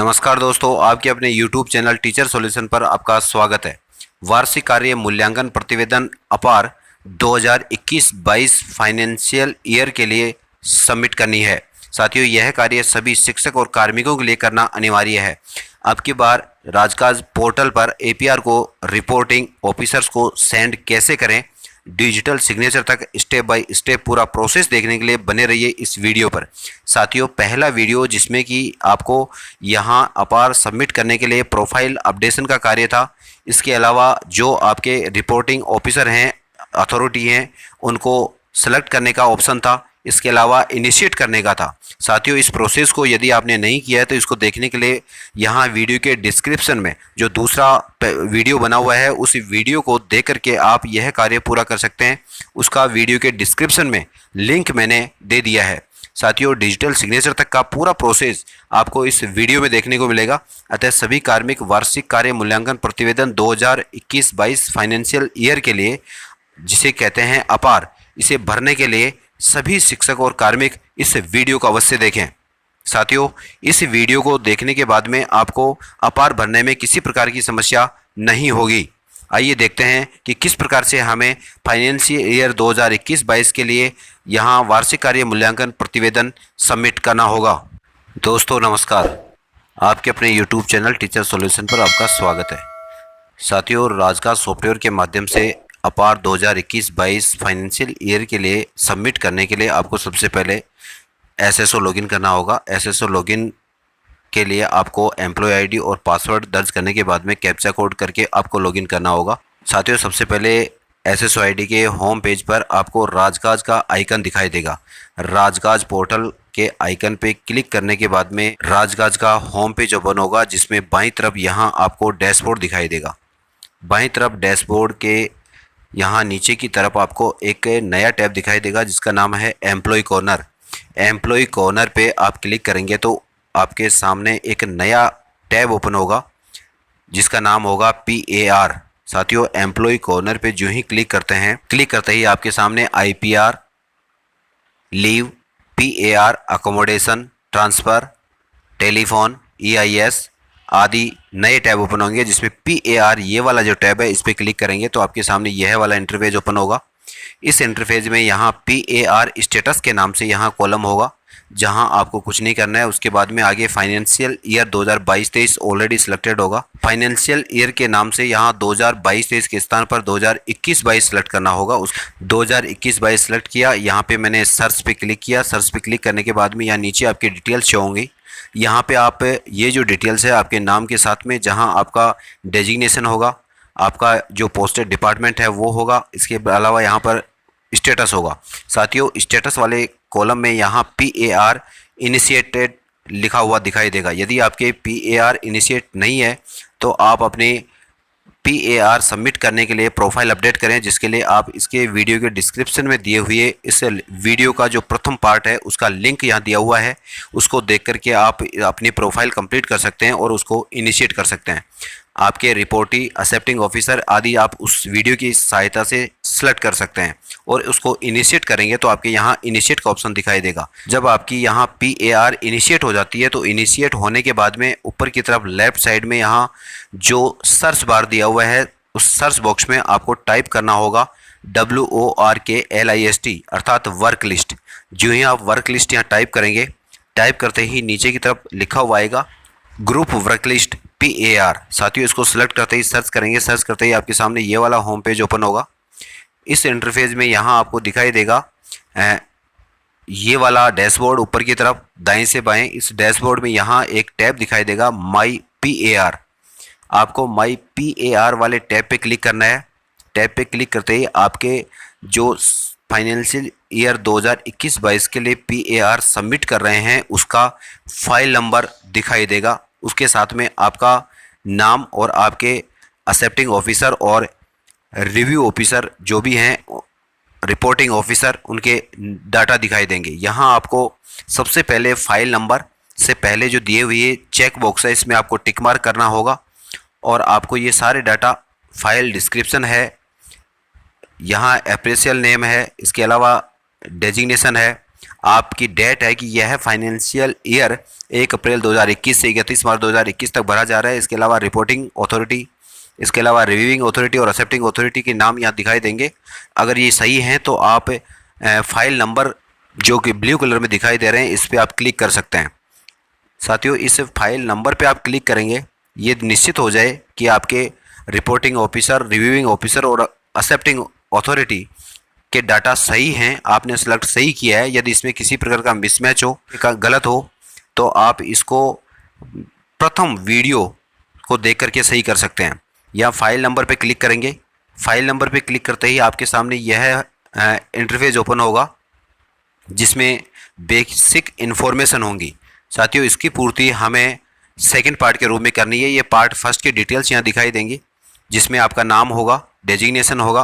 नमस्कार दोस्तों, आपके अपने YouTube चैनल टीचर सॉल्यूशन पर आपका स्वागत है। वार्षिक कार्य मूल्यांकन प्रतिवेदन अपार 2021-22 फाइनेंशियल ईयर के लिए सबमिट करनी है। साथियों, यह कार्य सभी शिक्षक और कार्मिकों के लिए करना अनिवार्य है। अब की बार राजकाज पोर्टल पर APR को रिपोर्टिंग ऑफिसर्स को सेंड कैसे करें, डिजिटल सिग्नेचर तक स्टेप बाय स्टेप पूरा प्रोसेस देखने के लिए बने रहिए इस वीडियो पर। साथियों, पहला वीडियो जिसमें कि आपको यहां अपार सबमिट करने के लिए प्रोफाइल अपडेशन का कार्य था। इसके अलावा जो आपके रिपोर्टिंग ऑफिसर हैं, अथॉरिटी हैं, उनको सेलेक्ट करने का ऑप्शन था। इसके अलावा इनिशिएट करने का था। साथियों, इस प्रोसेस को यदि आपने नहीं किया है तो इसको देखने के लिए यहाँ वीडियो के डिस्क्रिप्शन में जो दूसरा वीडियो बना हुआ है उस वीडियो को देख करके आप यह कार्य पूरा कर सकते हैं। उसका वीडियो के डिस्क्रिप्शन में लिंक मैंने दे दिया है। साथियों, डिजिटल सिग्नेचर तक का पूरा प्रोसेस आपको इस वीडियो में देखने को मिलेगा। अतः सभी कार्मिक वार्षिक कार्य मूल्यांकन प्रतिवेदन 2021-22 फाइनेंशियल ईयर के लिए, जिसे कहते हैं अपार, इसे भरने के लिए सभी शिक्षक और कार्मिक इस वीडियो को अवश्य देखें। साथियों, इस वीडियो को देखने के बाद में आपको अपार भरने में किसी प्रकार की समस्या नहीं होगी। आइए देखते हैं कि किस प्रकार से हमें फाइनेंशियल ईयर 2021-22 के लिए यहाँ वार्षिक कार्य मूल्यांकन प्रतिवेदन सबमिट करना होगा। दोस्तों नमस्कार, आपके अपने YouTube चैनल टीचर सॉल्यूशन पर आपका स्वागत है। साथियों, राजकाज सॉफ्टवेयर के माध्यम से अपार 2021-22 फाइनेंशियल ईयर के लिए सबमिट करने के लिए आपको सबसे पहले SSO लॉगिन करना होगा। SSO लॉगिन के लिए आपको एम्प्लॉय आईडी और पासवर्ड दर्ज करने के बाद में कैप्चा कोड करके आपको लॉगिन करना होगा। साथियों, सबसे पहले SSO आईडी के होम पेज पर आपको राजकाज का आइकन दिखाई देगा। राजकाज पोर्टल के आइकन पे क्लिक करने के बाद में राजकाज का होम पेज ओपन होगा, जिसमें बाईं तरफ यहाँ आपको डैशबोर्ड दिखाई देगा। बाईं तरफ डैशबोर्ड के यहाँ नीचे की तरफ आपको एक नया टैब दिखाई देगा जिसका नाम है एम्प्लॉय कॉर्नर। एम्प्लॉय कॉर्नर पे आप क्लिक करेंगे तो आपके सामने एक नया टैब ओपन होगा जिसका नाम होगा PAR। साथियों, एम्प्लॉय कॉर्नर पे जो ही क्लिक करते ही आपके सामने IPR, leave, PAR, accommodation, transfer, telephone, EIS आदि नए टैब ओपन होंगे, जिसमें PAR ये वाला जो टैब है इस पर क्लिक करेंगे तो आपके सामने यह वाला इंटरफेस ओपन होगा। इस इंटरफेस में यहाँ PAR स्टेटस के नाम से यहाँ कॉलम होगा जहाँ आपको कुछ नहीं करना है। उसके बाद में आगे फाइनेंशियल ईयर 2022-23 ऑलरेडी सिलेक्टेड होगा। फाइनेंशियल ईयर के नाम से यहाँ 2022-23 के स्थान पर 2021-22 सेलेक्ट करना होगा। उस 2021-22 सेलेक्ट किया, यहाँ पे मैंने सर्च पे क्लिक किया। सर्च पे क्लिक करने के बाद में यहाँ नीचे आपकी डिटेल्स शो होंगी। यहाँ पे आप ये जो डिटेल्स है आपके नाम के साथ में जहाँ आपका डेजिग्नेशन होगा, आपका जो पोस्टेड डिपार्टमेंट है वो होगा। इसके अलावा यहाँ पर स्टेटस होगा। साथियों, स्टेटस वाले कॉलम में यहाँ PAR इनिशिएटेड लिखा हुआ दिखाई देगा। यदि आपके PAR इनिशिएट नहीं है तो आप अपने PAR सबमिट करने के लिए प्रोफाइल अपडेट करें, जिसके लिए आप इसके वीडियो के डिस्क्रिप्शन में दिए हुए इस वीडियो का जो प्रथम पार्ट है उसका लिंक यहाँ दिया हुआ है, उसको देख करके आप अपनी प्रोफाइल कंप्लीट कर सकते हैं और उसको इनिशिएट कर सकते हैं। आपके रिपोर्टी, एक्सेप्टिंग ऑफिसर आदि आप उस वीडियो की सहायता से सेलेक्ट कर सकते हैं और उसको इनिशिएट करेंगे तो आपके यहाँ इनिशिएट का ऑप्शन दिखाई देगा। जब आपकी यहाँ PAR इनिशिएट हो जाती है तो इनिशिएट होने के बाद में ऊपर की तरफ लेफ्ट साइड में यहाँ जो सर्च बार दिया हुआ है उस सर्च बॉक्स में आपको टाइप करना होगा WORKLIST अर्थात वर्क लिस्ट। जो ही आप वर्क लिस्ट यहाँ टाइप करेंगे, टाइप करते ही नीचे की तरफ लिखा हुआ आएगा ग्रुप वर्क लिस्ट PAR। साथियों, इसको सिलेक्ट करते ही सर्च करेंगे। सर्च करते ही आपके सामने ये वाला होम पेज ओपन होगा। इस इंटरफेस में यहाँ आपको दिखाई देगा ये वाला डैशबोर्ड ऊपर की तरफ दाएं से बाएं। इस डैशबोर्ड में यहाँ एक टैब दिखाई देगा माई PAR। आपको माई PAR वाले टैब पे क्लिक करना है। टैब पे क्लिक करते ही आपके जो फाइनेंशियल ईयर 2021-22 के लिए PAR सबमिट कर रहे हैं उसका फाइल नंबर दिखाई देगा। उसके साथ में आपका नाम और आपके एक्सेप्टिंग ऑफिसर और रिव्यू ऑफिसर जो भी हैं, रिपोर्टिंग ऑफिसर, उनके डाटा दिखाई देंगे। यहाँ आपको सबसे पहले फाइल नंबर से पहले जो दिए हुए चेक बॉक्स है इसमें आपको टिक मार्क करना होगा और आपको ये सारे डाटा, फाइल डिस्क्रिप्शन है, यहाँ एप्रेसियल नेम है, इसके अलावा डेजिग्नेशन है, आपकी डेट है कि यह फाइनेंशियल ईयर 1 अप्रैल 2021 से 31 मार्च 2021 तक भरा जा रहा है। इसके अलावा रिपोर्टिंग अथॉरिटी, इसके अलावा रिव्यूइंग अथॉरिटी और एक्सेप्टिंग अथॉरिटी के नाम यहाँ दिखाई देंगे। अगर ये सही हैं तो आप फाइल नंबर जो कि ब्लू कलर में दिखाई दे रहे हैं इस पर आप क्लिक कर सकते हैं। साथियों, इस फाइल नंबर पे आप क्लिक करेंगे, ये निश्चित हो जाए कि आपके रिपोर्टिंग ऑफिसर, रिव्यूइंग ऑफिसर और एक्सेप्टिंग अथॉरिटी के डाटा सही हैं, आपने सेलेक्ट सही किया है। यदि इसमें किसी प्रकार का मिसमैच हो, गलत हो, तो आप इसको प्रथम वीडियो को देख करके सही कर सकते हैं। या फाइल नंबर पे क्लिक करेंगे, फाइल नंबर पे क्लिक करते ही आपके सामने यह इंटरफेस ओपन होगा जिसमें बेसिक इन्फॉर्मेशन होंगी। साथियों, इसकी पूर्ति हमें सेकंड पार्ट के रूप में करनी है। ये पार्ट फर्स्ट की डिटेल्स यहाँ दिखाई देंगी जिसमें आपका नाम होगा, डेजिग्नेशन होगा,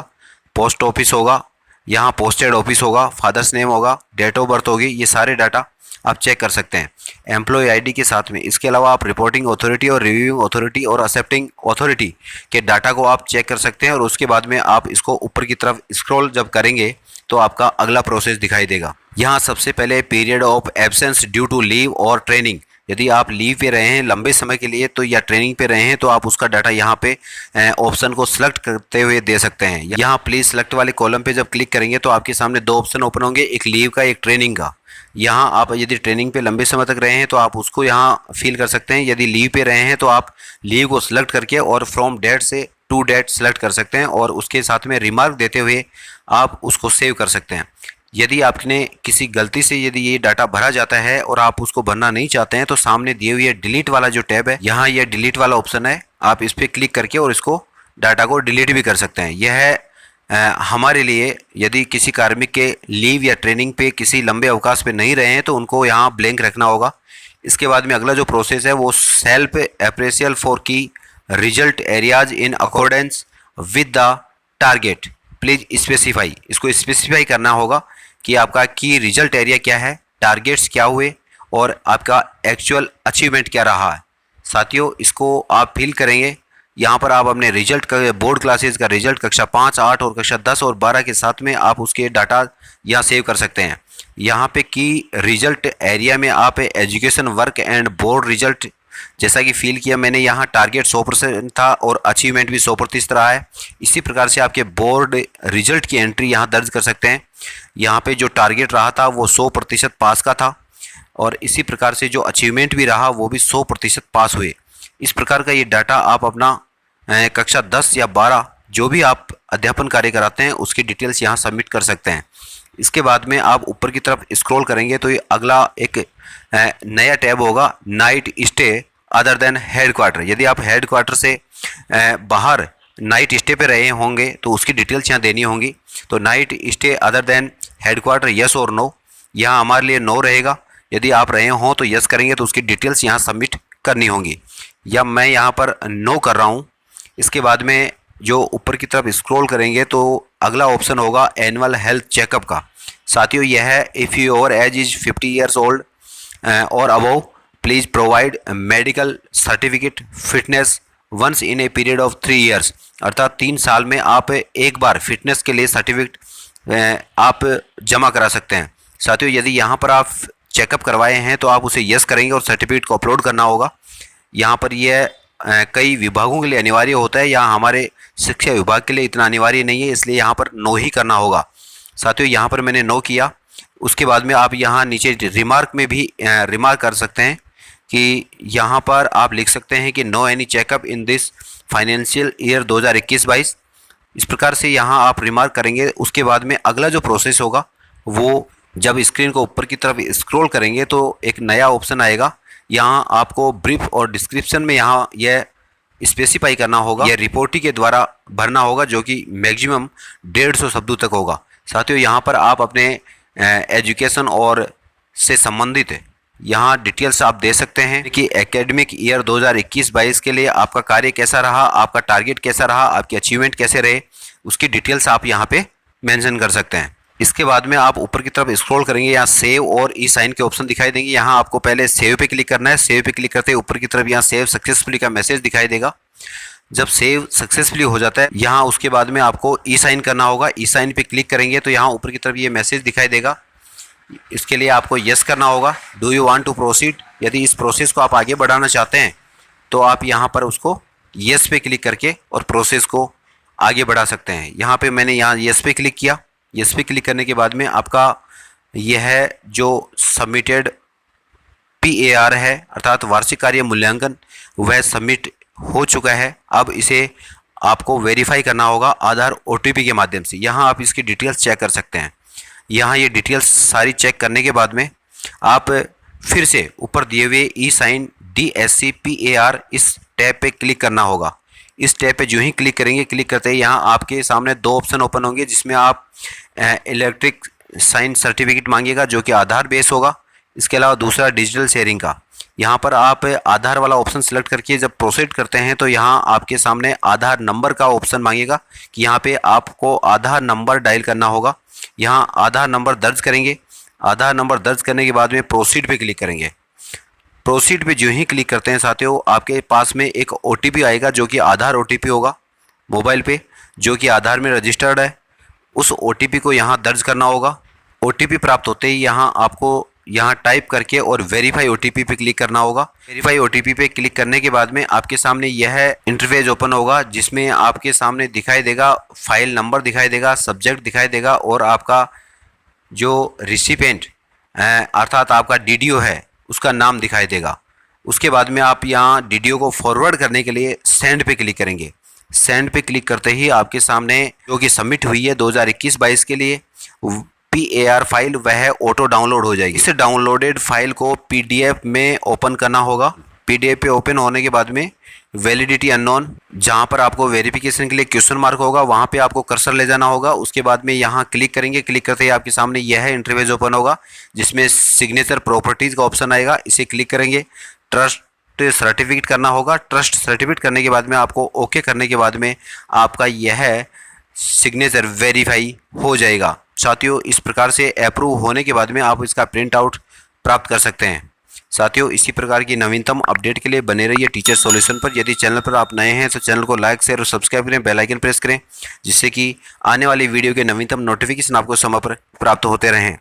पोस्ट ऑफिस होगा, यहाँ पोस्टेड ऑफिस होगा, फादर्स नेम होगा, डेट ऑफ बर्थ होगी। ये सारे डाटा आप चेक कर सकते हैं एम्प्लॉय आईडी के साथ में। इसके अलावा आप रिपोर्टिंग अथॉरिटी और रिव्यूइंग अथॉरिटी और एक्सेप्टिंग अथॉरिटी के डाटा को आप चेक कर सकते हैं। और उसके बाद में आप इसको ऊपर की तरफ स्क्रॉल जब करेंगे तो आपका अगला प्रोसेस दिखाई देगा। यहाँ सबसे पहले period of absence due to leave और ट्रेनिंग। यदि आप लीव पे रहे हैं लंबे समय के लिए तो या ट्रेनिंग पे रहे हैं तो आप उसका डाटा यहाँ पे ऑप्शन को सिलेक्ट करते हुए दे सकते हैं। यहाँ प्लीज सेलेक्ट वाले कॉलम पे जब क्लिक करेंगे तो आपके सामने दो ऑप्शन ओपन होंगे, एक लीव का, एक ट्रेनिंग का। यहाँ आप यदि ट्रेनिंग पे लंबे समय तक रहे हैं तो आप उसको यहाँ फिल कर सकते हैं। यदि लीव पे रहे हैं तो आप लीव को सिलेक्ट करके और फ्रॉम डेट से टू डेट सेलेक्ट कर सकते हैं और उसके साथ में रिमार्क देते हुए आप उसको सेव कर सकते हैं। यदि आपने किसी गलती से यदि ये डाटा भरा जाता है और आप उसको भरना नहीं चाहते हैं तो सामने दिए हुए डिलीट वाला जो टैब है, यहाँ ये डिलीट वाला ऑप्शन है, आप इस पर क्लिक करके और इसको डाटा को डिलीट भी कर सकते हैं। यह है हमारे लिए यदि किसी कार्मिक के लीव या ट्रेनिंग पे किसी लंबे अवकाश पे नहीं रहे हैं तो उनको यहाँ ब्लैंक रखना होगा। इसके बाद में अगला जो प्रोसेस है वो सेल्फ अप्रेसियल फॉर की result areas in accordance with the target please specify. इसको स्पेसिफाई करना होगा कि आपका की रिजल्ट एरिया क्या है, टारगेट्स क्या हुए और आपका एक्चुअल अचीवमेंट क्या रहा है। साथियों, इसको आप फिल करेंगे। यहाँ पर आप अपने रिजल्ट का बोर्ड क्लासेस का रिजल्ट कक्षा 5, 8 और कक्षा 10 और 12 के साथ में आप उसके डाटा यहाँ सेव कर सकते हैं। यहाँ पे की रिजल्ट एरिया में आप education work and board result जैसा कि फील किया मैंने, यहाँ टारगेट 100% था और अचीवमेंट भी 100% रहा है। इसी प्रकार से आपके बोर्ड रिजल्ट की एंट्री यहाँ दर्ज कर सकते हैं। यहाँ पे जो टारगेट रहा था वो 100% पास का था और इसी प्रकार से जो अचीवमेंट भी रहा वो भी 100% पास हुए। इस प्रकार का ये डाटा आप अपना कक्षा 10 या 12 जो भी आप अध्यापन कार्य कराते हैं उसकी डिटेल्स यहाँ सबमिट कर सकते हैं। इसके बाद में आप ऊपर की तरफ स्क्रॉल करेंगे तो ये अगला एक नया टैब होगा, night stay other than head quarter. यदि आप हेड क्वार्टर से बाहर नाइट स्टे पे रहे होंगे तो उसकी डिटेल्स यहाँ देनी होंगी। तो night stay other than head quarter yes और नो, यहाँ हमारे लिए नो रहेगा। यदि आप रहे हों तो यस करेंगे तो उसकी डिटेल्स यहाँ सबमिट करनी होंगी, या मैं यहाँ पर नो कर रहा हूँ। इसके बाद में जो ऊपर की तरफ स्क्रॉल करेंगे तो अगला ऑप्शन होगा एनुअल हेल्थ चेकअप का। साथियों, यह है if your age is 50 years old और above please provide medical certificate fitness once in a period of 3 years. अर्थात 3 साल में आप एक बार फिटनेस के लिए सर्टिफिकेट आप जमा करा सकते हैं। साथियों, यदि यहाँ पर आप चेकअप करवाए हैं तो आप उसे यस करेंगे और सर्टिफिकेट को अपलोड करना होगा। यहाँ पर यह कई विभागों के लिए अनिवार्य होता है, यहाँ हमारे शिक्षा विभाग के लिए इतना अनिवार्य नहीं है, इसलिए यहाँ पर नो ही करना होगा। साथियों, यहाँ पर मैंने नो किया। उसके बाद में आप यहाँ नीचे रिमार्क में भी रिमार्क कर सकते हैं कि यहाँ पर आप लिख सकते हैं कि no any checkup in this financial year 2021-22। इस प्रकार से यहाँ आप रिमार्क करेंगे। उसके बाद में अगला जो प्रोसेस होगा वो जब स्क्रीन को ऊपर की तरफ स्क्रॉल करेंगे तो एक नया ऑप्शन आएगा। यहाँ आपको ब्रीफ और डिस्क्रिप्शन में यहाँ यह स्पेसिफाई करना होगा, यह रिपोर्टी के द्वारा भरना होगा जो कि मैक्सिमम 150 शब्दों तक होगा। साथियों, यहाँ पर आप अपने एजुकेशन और से संबंधित यहाँ डिटेल्स आप दे सकते हैं कि एकेडमिक ईयर 2021-22 के लिए आपका कार्य कैसा रहा, आपका टारगेट कैसा रहा, आपके अचीवमेंट कैसे रहे, उसकी डिटेल्स आप यहाँ पे मेंशन कर सकते हैं। इसके बाद में आप ऊपर की तरफ स्क्रॉल करेंगे, यहाँ सेव और ई साइन के ऑप्शन दिखाई देंगे। यहाँ आपको पहले सेव पे क्लिक करना है। सेव पे क्लिक करते ही ऊपर की तरफ यहाँ सेव सक्सेसफुली का मैसेज दिखाई देगा। जब सेव सक्सेसफुली हो जाता है यहाँ उसके बाद में आपको ई साइन करना होगा। ई साइन पे क्लिक करेंगे तो यहाँ ऊपर की तरफ ये मैसेज दिखाई देगा। इसके लिए आपको यस करना होगा। Do you want to proceed, यदि इस प्रोसेस को आप आगे बढ़ाना चाहते हैं तो आप यहाँ पर उसको यस पे क्लिक करके और प्रोसेस को आगे बढ़ा सकते हैं। यहाँ पे मैंने यहाँ यस पे क्लिक किया। यस पे क्लिक करने के बाद में आपका यह जो सबमिटेड PAR है अर्थात वार्षिक कार्य मूल्यांकन वह सबमिट हो चुका है। अब इसे आपको वेरीफाई करना होगा आधार OTP के माध्यम से। यहाँ आप इसकी डिटेल्स चेक कर सकते हैं। यहाँ ये डिटेल्स सारी चेक करने के बाद में आप फिर से ऊपर दिए हुए e-साइन DSC PAR इस टैब पे क्लिक करना होगा। इस टैब पे जो ही क्लिक करेंगे, क्लिक करते ही यहाँ आपके सामने दो ऑप्शन ओपन होंगे, जिसमें आप इलेक्ट्रिक साइन सर्टिफिकेट मांगेगा जो कि आधार बेस होगा। इसके अलावा दूसरा डिजिटल शेयरिंग का। यहाँ पर आप आधार वाला ऑप्शन सेलेक्ट करके जब प्रोसीड करते हैं तो यहाँ आपके सामने आधार नंबर का ऑप्शन मांगेगा कि यहाँ पे आपको आधार नंबर डायल करना होगा। यहाँ आधार नंबर दर्ज करेंगे। आधार नंबर दर्ज करने के बाद में प्रोसीड पे क्लिक करेंगे। प्रोसीड पे जो ही क्लिक करते हैं साथियों, आपके पास में एक OTP आएगा जो कि आधार OTP होगा मोबाइल पे, जो कि आधार में रजिस्टर्ड है। उस OTP को यहाँ दर्ज करना होगा। OTP प्राप्त होते ही यहाँ आपको यहाँ टाइप करके और वेरीफाई OTP पे क्लिक करना होगा। वेरीफाई OTP पे क्लिक करने के बाद में आपके सामने यह इंटरफेस ओपन होगा, जिसमें आपके सामने दिखाई देगा फाइल नंबर दिखाई देगा, सब्जेक्ट दिखाई देगा और आपका जो रिसिपेंट अर्थात आपका DDO है उसका नाम दिखाई देगा। उसके बाद में आप यहाँ DDO को फॉरवर्ड करने के लिए सेंड पे क्लिक करेंगे। सेंड पे क्लिक करते ही आपके सामने जो कि सबमिट हुई है 2021-22 के लिए PAR फाइल वह ऑटो डाउनलोड हो जाएगी। इस डाउनलोडेड फाइल को PDF में ओपन करना होगा। PDF पे ओपन होने के बाद में वैलिडिटी अननोन, जहाँ पर आपको वेरिफिकेशन के लिए क्वेश्चन मार्क होगा वहाँ पे आपको कर्सर ले जाना होगा। उसके बाद में यहाँ क्लिक करेंगे। क्लिक करते ही आपके सामने यह इंटरफेस ओपन होगा, जिसमें सिग्नेचर प्रॉपर्टीज़ का ऑप्शन आएगा। इसे क्लिक करेंगे। ट्रस्ट सर्टिफिकेट करना होगा। ट्रस्ट सर्टिफिकेट करने के बाद में आपको ओके करने के बाद में आपका यह सिग्नेचर वेरीफाई हो जाएगा। साथियों, इस प्रकार से अप्रूव होने के बाद में आप इसका प्रिंट आउट प्राप्त कर सकते हैं। साथियों, इसी प्रकार की नवीनतम अपडेट के लिए बने रहिए टीचर सॉल्यूशन पर। यदि चैनल पर आप नए हैं तो चैनल को लाइक शेयर और सब्सक्राइब करें, बेल आइकन प्रेस करें, जिससे कि आने वाली वीडियो के नवीनतम नोटिफिकेशन आपको समय पर प्राप्त होते रहें।